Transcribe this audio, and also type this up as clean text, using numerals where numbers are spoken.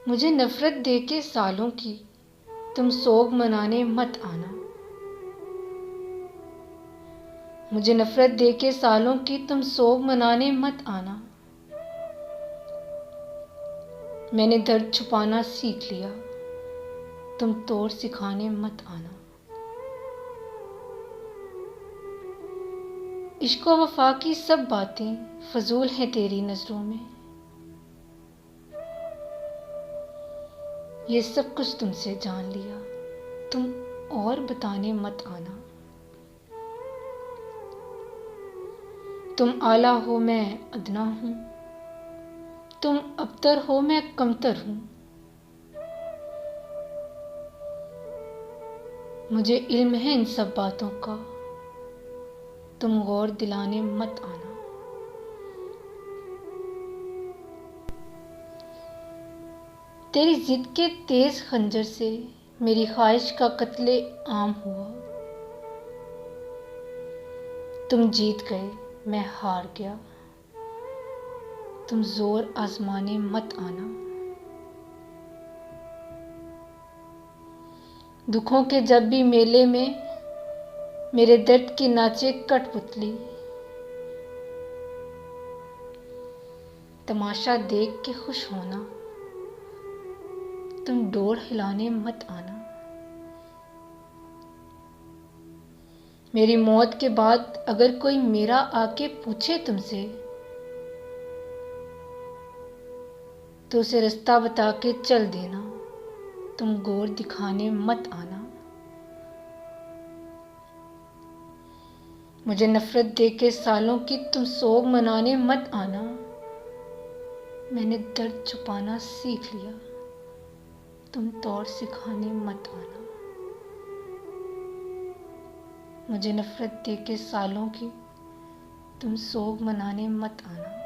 मुझे नफरत दे के सालों की तुम सोग मनाने मत आना। मुझे नफरत दे के सालों की तुम सोग मनाने मत आना। मैंने दर्द छुपाना सीख लिया, तुम तोड़ सिखाने मत आना। इश्क व वफा की सब बातें फजूल हैं तेरी नजरों में। ये सब कुछ तुमसे जान लिया, तुम और बताने मत आना। तुम आला हो मैं अदना हूं, तुम अबतर हो मैं कमतर हूं। मुझे इल्म है इन सब बातों का, तुम गौर दिलाने मत आना। तेरी जिद के तेज खंजर से मेरी ख्वाहिश का कत्ले आम हुआ। तुम जीत गए मैं हार गया, तुम जोर आजमाने मत आना। दुखों के जब भी मेले में मेरे दर्द की नाचे कठपुतली। तमाशा देख के खुश होना, तुम डोर हिलाने मत आना। मेरी मौत के बाद अगर कोई मेरा आके पूछे तुमसे, तो उसे रास्ता बता के चल देना, तुम गौर दिखाने मत आना। मुझे नफरत दे के सालों की तुम सोग मनाने मत आना। मैंने दर्द छुपाना सीख लिया, तुम तौर सिखाने मत आना। मुझे नफरत दे के सालों की तुम सोग मनाने मत आना।